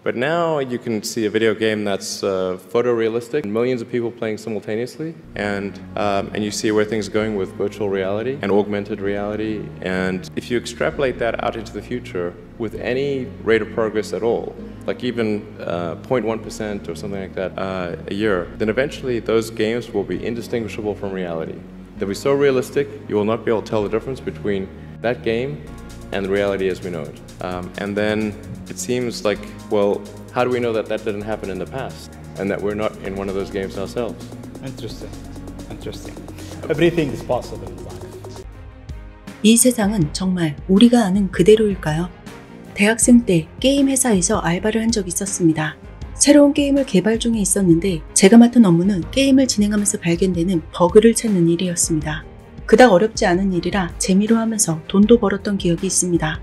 But now you can see a video game that's photorealistic, millions of people playing simultaneously, and you see where things are going with virtual reality and augmented reality. And if you extrapolate that out into the future with any rate of progress at all, like even 0.1% or something like that a year, then eventually those games will be indistinguishable from reality. They'll be so realistic, you will not be able to tell the difference between that game and the reality as we know it. And then it seems like, well, how do we know that that didn't happen in the past and that we're not in one of those games ourselves? Interesting. Interesting. Everything is possible in life. 이 세상은 정말 우리가 아는 그대로일까요? 대학생 때 게임 회사에서 알바를 한 적이 있었습니다. 새로운 게임을 개발 중에 있었는데 제가 맡은 업무는 게임을 진행하면서 발견되는 버그를 찾는 일이었습니다. 그닥 어렵지 않은 일이라 재미로 하면서 돈도 벌었던 기억이 있습니다.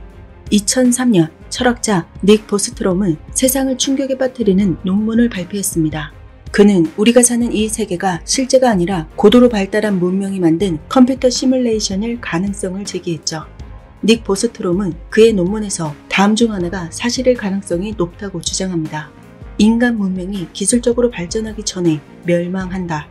2003년 철학자 닉 보스트롬은 세상을 충격에 빠뜨리는 논문을 발표했습니다. 그는 우리가 사는 이 세계가 실제가 아니라 고도로 발달한 문명이 만든 컴퓨터 시뮬레이션일 가능성을 제기했죠. 닉 보스트롬은 그의 논문에서 다음 중 하나가 사실일 가능성이 높다고 주장합니다. 인간 문명이 기술적으로 발전하기 전에 멸망한다.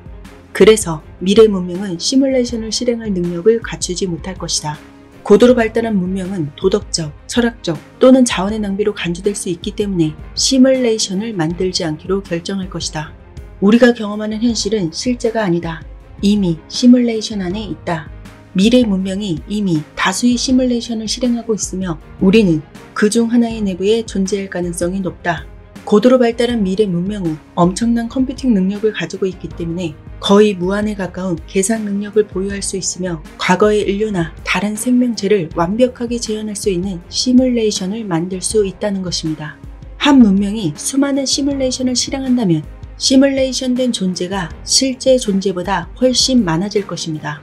그래서 미래 문명은 시뮬레이션을 실행할 능력을 갖추지 못할 것이다. 고도로 발달한 문명은 도덕적, 철학적 또는 자원의 낭비로 간주될 수 있기 때문에 시뮬레이션을 만들지 않기로 결정할 것이다. 우리가 경험하는 현실은 실제가 아니다. 이미 시뮬레이션 안에 있다. 미래 문명이 이미 다수의 시뮬레이션을 실행하고 있으며 우리는 그중 하나의 내부에 존재할 가능성이 높다. 고도로 발달한 미래 문명은 엄청난 컴퓨팅 능력을 가지고 있기 때문에 거의 무한에 가까운 계산 능력을 보유할 수 있으며 과거의 인류나 다른 생명체를 완벽하게 재현할 수 있는 시뮬레이션을 만들 수 있다는 것입니다. 한 문명이 수많은 시뮬레이션을 실행한다면 시뮬레이션된 존재가 실제 존재보다 훨씬 많아질 것입니다.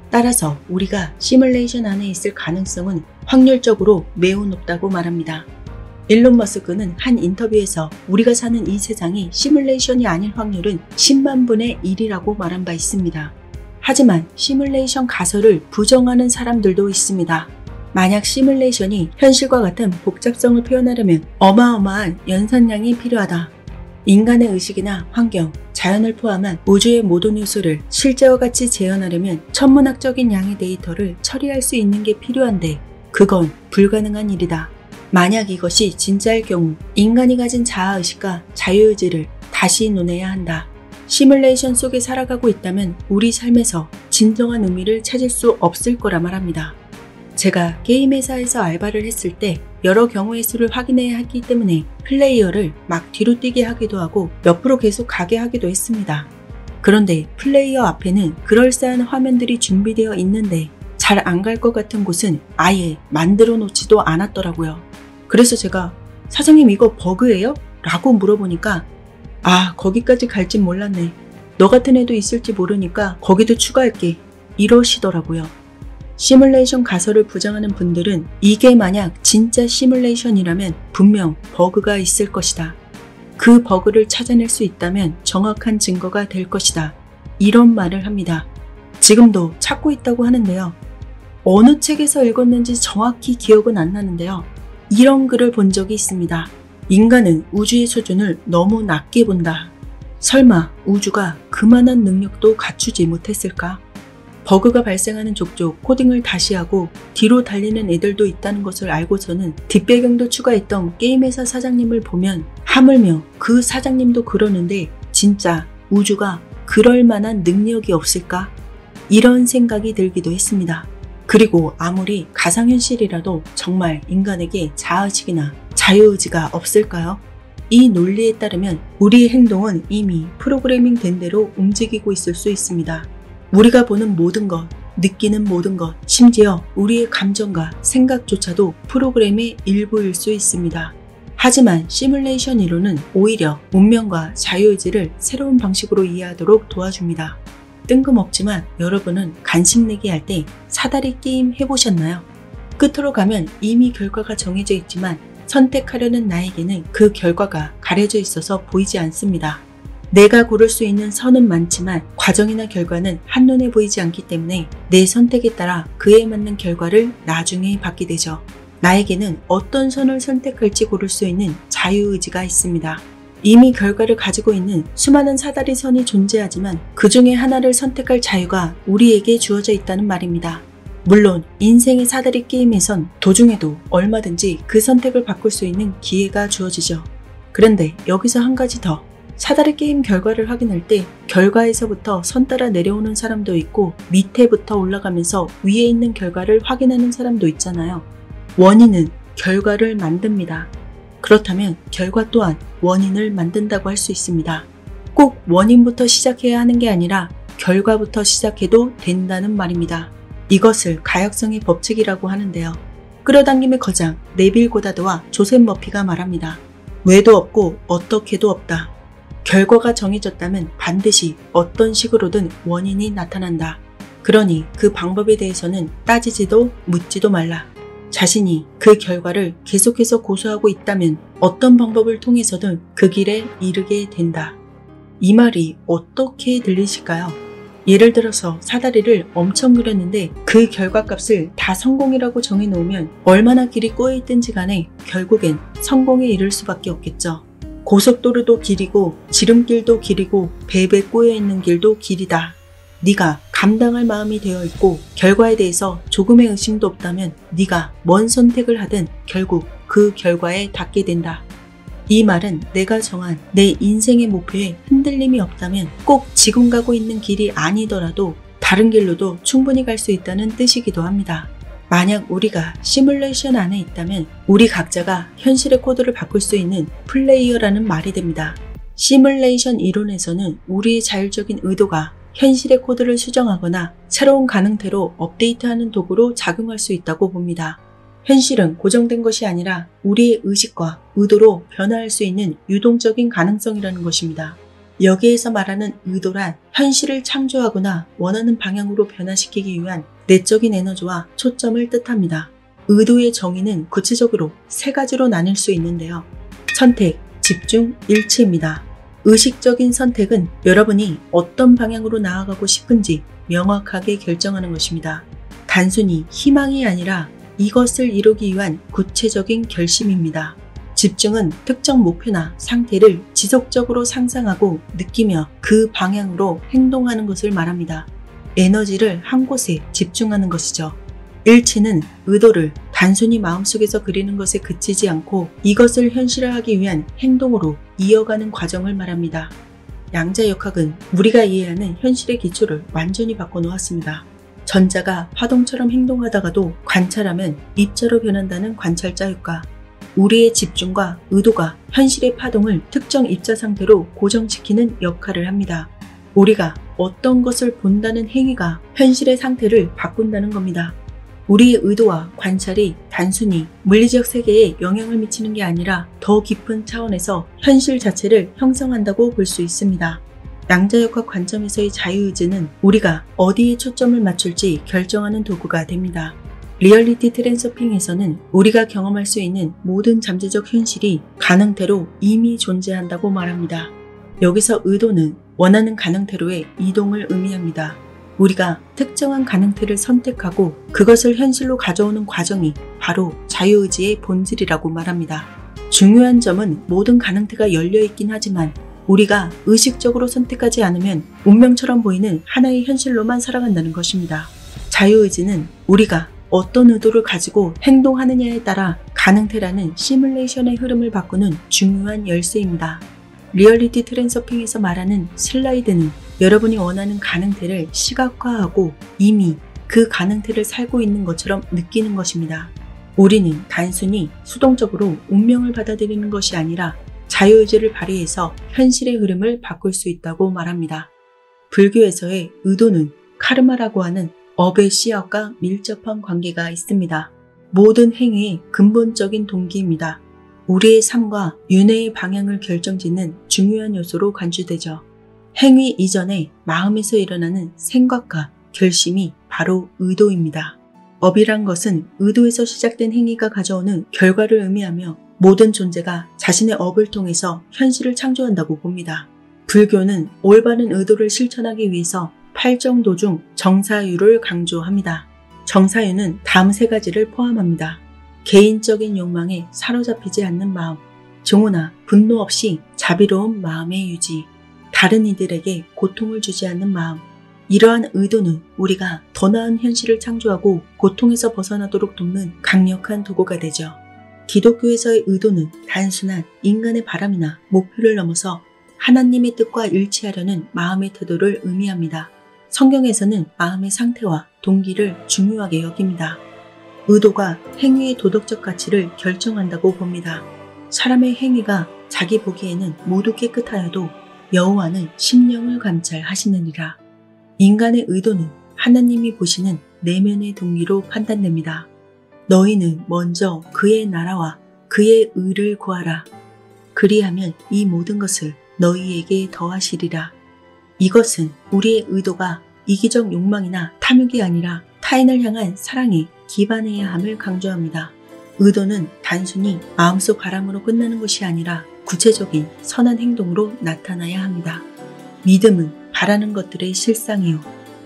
따라서 우리가 시뮬레이션 안에 있을 가능성은 확률적으로 매우 높다고 말합니다. 일론 머스크는 한 인터뷰에서 우리가 사는 이 세상이 시뮬레이션이 아닐 확률은 10만 분의 1이라고 말한 바 있습니다. 하지만 시뮬레이션 가설을 부정하는 사람들도 있습니다. 만약 시뮬레이션이 현실과 같은 복잡성을 표현하려면 어마어마한 연산량이 필요하다. 인간의 의식이나 환경, 자연을 포함한 우주의 모든 요소를 실제와 같이 재현하려면 천문학적인 양의 데이터를 처리할 수 있는 게 필요한데 그건 불가능한 일이다. 만약 이것이 진짜일 경우 인간이 가진 자아의식과 자유의지를 다시 논해야 한다. 시뮬레이션 속에 살아가고 있다면 우리 삶에서 진정한 의미를 찾을 수 없을 거라 말합니다. 제가 게임 회사에서 알바를 했을 때 여러 경우의 수를 확인해야 하기 때문에 플레이어를 막 뒤로 뛰게 하기도 하고 옆으로 계속 가게 하기도 했습니다. 그런데 플레이어 앞에는 그럴싸한 화면들이 준비되어 있는데 잘 안 갈 것 같은 곳은 아예 만들어 놓지도 않았더라고요. 그래서 제가 사장님 이거 버그예요? 라고 물어보니까 아 거기까지 갈진 몰랐네. 너 같은 애도 있을지 모르니까 거기도 추가할게. 이러시더라고요. 시뮬레이션 가설을 부정하는 분들은 이게 만약 진짜 시뮬레이션이라면 분명 버그가 있을 것이다. 그 버그를 찾아낼 수 있다면 정확한 증거가 될 것이다. 이런 말을 합니다. 지금도 찾고 있다고 하는데요. 어느 책에서 읽었는지 정확히 기억은 안 나는데요. 이런 글을 본 적이 있습니다. 인간은 우주의 수준을 너무 낮게 본다. 설마 우주가 그만한 능력도 갖추지 못했을까? 버그가 발생하는 족족 코딩을 다시 하고 뒤로 달리는 애들도 있다는 것을 알고서는 뒷배경도 추가했던 게임 회사 사장님을 보면 하물며 그 사장님도 그러는데 진짜 우주가 그럴 만한 능력이 없을까? 이런 생각이 들기도 했습니다. 그리고 아무리 가상현실이라도 정말 인간에게 자아의식이나 자유의지가 없을까요? 이 논리에 따르면 우리의 행동은 이미 프로그래밍 된 대로 움직이고 있을 수 있습니다. 우리가 보는 모든 것, 느끼는 모든 것, 심지어 우리의 감정과 생각조차도 프로그램의 일부일 수 있습니다. 하지만 시뮬레이션 이론은 오히려 운명과 자유의지를 새로운 방식으로 이해하도록 도와줍니다. 뜬금없지만 여러분은 간식 내기 할 때 사다리 게임 해보셨나요? 끝으로 가면 이미 결과가 정해져 있지만 선택하려는 나에게는 그 결과가 가려져 있어서 보이지 않습니다. 내가 고를 수 있는 선은 많지만 과정이나 결과는 한눈에 보이지 않기 때문에 내 선택에 따라 그에 맞는 결과를 나중에 받게 되죠. 나에게는 어떤 선을 선택할지 고를 수 있는 자유의지가 있습니다. 이미 결과를 가지고 있는 수많은 사다리 선이 존재하지만 그 중에 하나를 선택할 자유가 우리에게 주어져 있다는 말입니다. 물론 인생의 사다리 게임에선 도중에도 얼마든지 그 선택을 바꿀 수 있는 기회가 주어지죠. 그런데 여기서 한 가지 더. 사다리 게임 결과를 확인할 때 결과에서부터 선 따라 내려오는 사람도 있고 밑에부터 올라가면서 위에 있는 결과를 확인하는 사람도 있잖아요. 원인은 결과를 만듭니다. 그렇다면 결과 또한 원인을 만든다고 할 수 있습니다. 꼭 원인부터 시작해야 하는 게 아니라 결과부터 시작해도 된다는 말입니다. 이것을 가역성의 법칙이라고 하는데요. 끌어당김의 거장 네빌 고다드와 조셉 머피가 말합니다. 왜도 없고 어떻게도 없다. 결과가 정해졌다면 반드시 어떤 식으로든 원인이 나타난다. 그러니 그 방법에 대해서는 따지지도 묻지도 말라. 자신이 그 결과를 계속해서 고수하고 있다면 어떤 방법을 통해서든 그 길에 이르게 된다. 이 말이 어떻게 들리실까요? 예를 들어서 사다리를 엄청 그렸는데 그 결과값을 다 성공이라고 정해놓으면 얼마나 길이 꼬여있든지 간에 결국엔 성공에 이를 수밖에 없겠죠. 고속도로도 길이고 지름길도 길이고 배 꼬여있는 길도 길이다. 네가 감당할 마음이 되어있고 결과에 대해서 조금의 의심도 없다면 네가 뭔 선택을 하든 결국 그 결과에 닿게 된다. 이 말은 내가 정한 내 인생의 목표에 흔들림이 없다면 꼭 지금 가고 있는 길이 아니더라도 다른 길로도 충분히 갈 수 있다는 뜻이기도 합니다. 만약 우리가 시뮬레이션 안에 있다면 우리 각자가 현실의 코드를 바꿀 수 있는 플레이어라는 말이 됩니다. 시뮬레이션 이론에서는 우리의 자율적인 의도가 현실의 코드를 수정하거나 새로운 가능태로 업데이트하는 도구로 작용할 수 있다고 봅니다. 현실은 고정된 것이 아니라 우리의 의식과 의도로 변화할 수 있는 유동적인 가능성이라는 것입니다. 여기에서 말하는 의도란 현실을 창조하거나 원하는 방향으로 변화시키기 위한 내적인 에너지와 초점을 뜻합니다. 의도의 정의는 구체적으로 세 가지로 나뉠 수 있는데요. 선택, 집중, 일치입니다. 의식적인 선택은 여러분이 어떤 방향으로 나아가고 싶은지 명확하게 결정하는 것입니다. 단순히 희망이 아니라 이것을 이루기 위한 구체적인 결심입니다. 집중은 특정 목표나 상태를 지속적으로 상상하고 느끼며 그 방향으로 행동하는 것을 말합니다. 에너지를 한 곳에 집중하는 것이죠. 일치는 의도를 단순히 마음속에서 그리는 것에 그치지 않고 이것을 현실화하기 위한 행동으로 이어가는 과정을 말합니다. 양자역학은 우리가 이해하는 현실의 기초를 완전히 바꿔놓았습니다. 전자가 파동처럼 행동하다가도 관찰하면 입자로 변한다는 관찰자 효과. 우리의 집중과 의도가 현실의 파동을 특정 입자 상태로 고정시키는 역할을 합니다. 우리가 어떤 것을 본다는 행위가 현실의 상태를 바꾼다는 겁니다. 우리의 의도와 관찰이 단순히 물리적 세계에 영향을 미치는 게 아니라 더 깊은 차원에서 현실 자체를 형성한다고 볼 수 있습니다. 양자역학 관점에서의 자유의지는 우리가 어디에 초점을 맞출지 결정하는 도구가 됩니다. 리얼리티 트랜서핑에서는 우리가 경험할 수 있는 모든 잠재적 현실이 가능태로 이미 존재한다고 말합니다. 여기서 의도는 원하는 가능태로의 이동을 의미합니다. 우리가 특정한 가능태를 선택하고 그것을 현실로 가져오는 과정이 바로 자유의지의 본질이라고 말합니다. 중요한 점은 모든 가능태가 열려있긴 하지만 우리가 의식적으로 선택하지 않으면 운명처럼 보이는 하나의 현실로만 살아간다는 것입니다. 자유의지는 우리가 어떤 의도를 가지고 행동하느냐에 따라 가능태라는 시뮬레이션의 흐름을 바꾸는 중요한 열쇠입니다. 리얼리티 트랜서핑에서 말하는 슬라이드는 여러분이 원하는 가능태를 시각화하고 이미 그 가능태를 살고 있는 것처럼 느끼는 것입니다. 우리는 단순히 수동적으로 운명을 받아들이는 것이 아니라 자유의지를 발휘해서 현실의 흐름을 바꿀 수 있다고 말합니다. 불교에서의 의도는 카르마라고 하는 업의 씨앗과 밀접한 관계가 있습니다. 모든 행위의 근본적인 동기입니다. 우리의 삶과 윤회의 방향을 결정짓는 중요한 요소로 간주되죠. 행위 이전에 마음에서 일어나는 생각과 결심이 바로 의도입니다. 업이란 것은 의도에서 시작된 행위가 가져오는 결과를 의미하며 모든 존재가 자신의 업을 통해서 현실을 창조한다고 봅니다. 불교는 올바른 의도를 실천하기 위해서 8정도 중 정사유를 강조합니다. 정사유는 다음 세 가지를 포함합니다. 개인적인 욕망에 사로잡히지 않는 마음, 증오나 분노 없이 자비로운 마음의 유지, 다른 이들에게 고통을 주지 않는 마음, 이러한 의도는 우리가 더 나은 현실을 창조하고 고통에서 벗어나도록 돕는 강력한 도구가 되죠. 기독교에서의 의도는 단순한 인간의 바람이나 목표를 넘어서 하나님의 뜻과 일치하려는 마음의 태도를 의미합니다. 성경에서는 마음의 상태와 동기를 중요하게 여깁니다. 의도가 행위의 도덕적 가치를 결정한다고 봅니다. 사람의 행위가 자기 보기에는 모두 깨끗하여도 여호와는 심령을 감찰하시느니라. 인간의 의도는 하나님이 보시는 내면의 동기로 판단됩니다. 너희는 먼저 그의 나라와 그의 의를 구하라. 그리하면 이 모든 것을 너희에게 더하시리라. 이것은 우리의 의도가 이기적 욕망이나 탐욕이 아니라 타인을 향한 사랑에 기반해야 함을 강조합니다. 의도는 단순히 마음속 바람으로 끝나는 것이 아니라 구체적인 선한 행동으로 나타나야 합니다. 믿음은 바라는 것들의 실상이요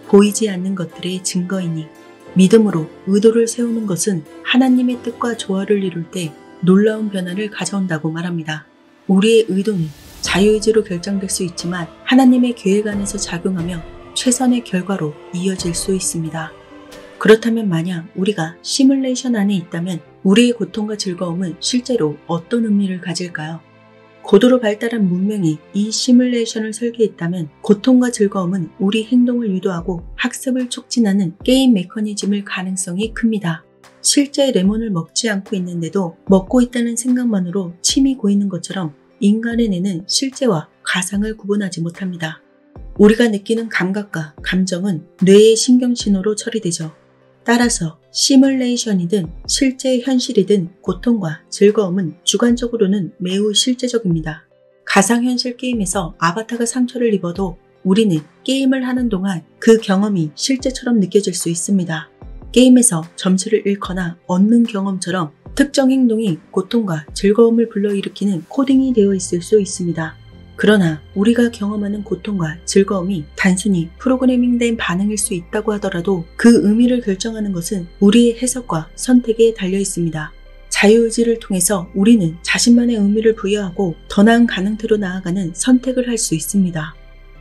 보이지 않는 것들의 증거이니, 믿음으로 의도를 세우는 것은 하나님의 뜻과 조화를 이룰 때 놀라운 변화를 가져온다고 말합니다. 우리의 의도는 자유의지로 결정될 수 있지만 하나님의 계획 안에서 작용하며 최선의 결과로 이어질 수 있습니다. 그렇다면 만약 우리가 시뮬레이션 안에 있다면 우리의 고통과 즐거움은 실제로 어떤 의미를 가질까요? 고도로 발달한 문명이 이 시뮬레이션을 설계했다면 고통과 즐거움은 우리 행동을 유도하고 학습을 촉진하는 게임 메커니즘일 가능성이 큽니다. 실제 레몬을 먹지 않고 있는데도 먹고 있다는 생각만으로 침이 고이는 것처럼 인간의 뇌는 실제와 가상을 구분하지 못합니다. 우리가 느끼는 감각과 감정은 뇌의 신경신호로 처리되죠. 따라서 시뮬레이션이든 실제 현실이든 고통과 즐거움은 주관적으로는 매우 실제적입니다. 가상현실 게임에서 아바타가 상처를 입어도 우리는 게임을 하는 동안 그 경험이 실제처럼 느껴질 수 있습니다. 게임에서 점수를 잃거나 얻는 경험처럼 특정 행동이 고통과 즐거움을 불러일으키는 코딩이 되어 있을 수 있습니다. 그러나 우리가 경험하는 고통과 즐거움이 단순히 프로그래밍된 반응일 수 있다고 하더라도 그 의미를 결정하는 것은 우리의 해석과 선택에 달려 있습니다. 자유의지를 통해서 우리는 자신만의 의미를 부여하고 더 나은 가능태로 나아가는 선택을 할 수 있습니다.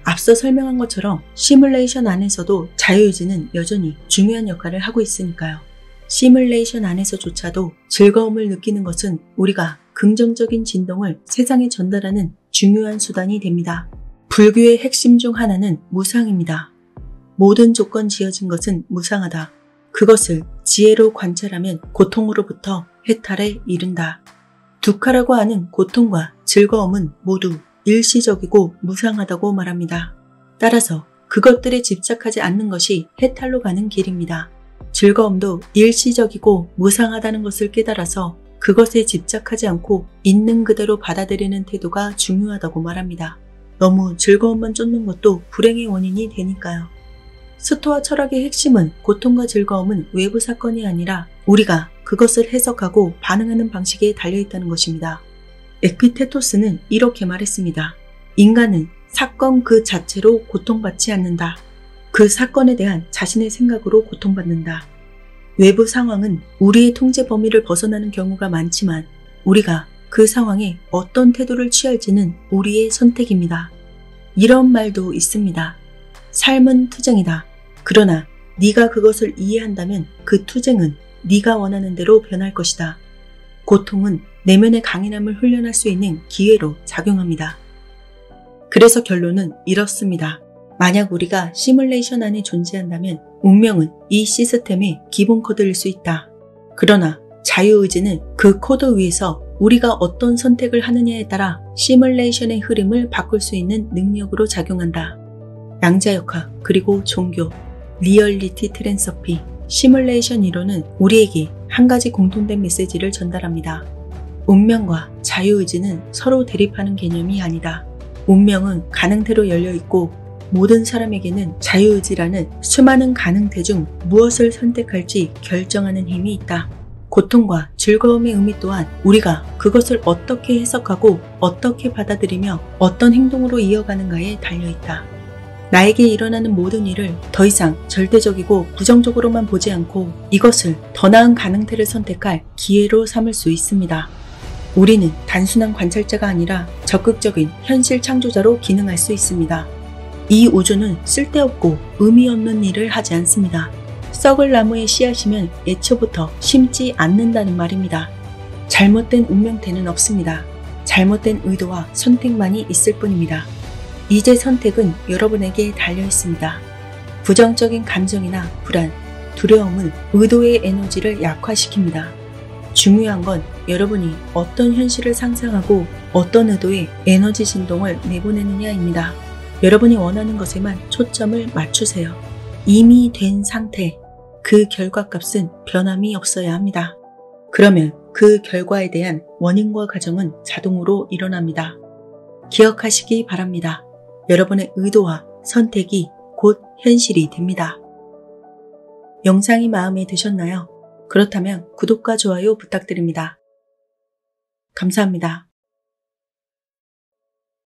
앞서 설명한 것처럼 시뮬레이션 안에서도 자유의지는 여전히 중요한 역할을 하고 있으니까요. 시뮬레이션 안에서조차도 즐거움을 느끼는 것은 우리가 긍정적인 진동을 세상에 전달하는 중요한 수단이 됩니다. 불교의 핵심 중 하나는 무상입니다. 모든 조건 지어진 것은 무상하다. 그것을 지혜로 관찰하면 고통으로부터 해탈에 이른다. 두카라고 하는 고통과 즐거움은 모두 일시적이고 무상하다고 말합니다. 따라서 그것들에 집착하지 않는 것이 해탈로 가는 길입니다. 즐거움도 일시적이고 무상하다는 것을 깨달아서 그것에 집착하지 않고 있는 그대로 받아들이는 태도가 중요하다고 말합니다. 너무 즐거움만 쫓는 것도 불행의 원인이 되니까요. 스토아 철학의 핵심은 고통과 즐거움은 외부 사건이 아니라 우리가 그것을 해석하고 반응하는 방식에 달려있다는 것입니다. 에피테토스는 이렇게 말했습니다. 인간은 사건 그 자체로 고통받지 않는다. 그 사건에 대한 자신의 생각으로 고통받는다. 외부 상황은 우리의 통제 범위를 벗어나는 경우가 많지만 우리가 그 상황에 어떤 태도를 취할지는 우리의 선택입니다. 이런 말도 있습니다. 삶은 투쟁이다. 그러나 네가 그것을 이해한다면 그 투쟁은 네가 원하는 대로 변할 것이다. 고통은 내면의 강인함을 훈련할 수 있는 기회로 작용합니다. 그래서 결론은 이렇습니다. 만약 우리가 시뮬레이션 안에 존재한다면 운명은 이 시스템의 기본 코드일 수 있다. 그러나 자유의지는 그 코드 위에서 우리가 어떤 선택을 하느냐에 따라 시뮬레이션의 흐름을 바꿀 수 있는 능력으로 작용한다. 양자역학 그리고 종교, 리얼리티 트랜스피, 시뮬레이션 이론은 우리에게 한 가지 공통된 메시지를 전달합니다. 운명과 자유의지는 서로 대립하는 개념이 아니다. 운명은 가능태로 열려있고 모든 사람에게는 자유의지라는 수많은 가능태 중 무엇을 선택할지 결정하는 힘이 있다. 고통과 즐거움의 의미 또한 우리가 그것을 어떻게 해석하고 어떻게 받아들이며 어떤 행동으로 이어가는가에 달려있다. 나에게 일어나는 모든 일을 더 이상 절대적이고 부정적으로만 보지 않고 이것을 더 나은 가능태를 선택할 기회로 삼을 수 있습니다. 우리는 단순한 관찰자가 아니라 적극적인 현실 창조자로 기능할 수 있습니다. 이 우주는 쓸데없고 의미 없는 일을 하지 않습니다. 썩을 나무의 씨앗이면 애초부터 심지 않는다는 말입니다. 잘못된 운명태는 없습니다. 잘못된 의도와 선택만이 있을 뿐입니다. 이제 선택은 여러분에게 달려 있습니다. 부정적인 감정이나 불안, 두려움은 의도의 에너지를 약화시킵니다. 중요한 건 여러분이 어떤 현실을 상상하고 어떤 의도의 에너지 진동을 내보내느냐입니다. 여러분이 원하는 것에만 초점을 맞추세요. 이미 된 상태, 그 결과값은 변함이 없어야 합니다. 그러면 그 결과에 대한 원인과 과정은 자동으로 일어납니다. 기억하시기 바랍니다. 여러분의 의도와 선택이 곧 현실이 됩니다. 영상이 마음에 드셨나요? 그렇다면 구독과 좋아요 부탁드립니다. 감사합니다.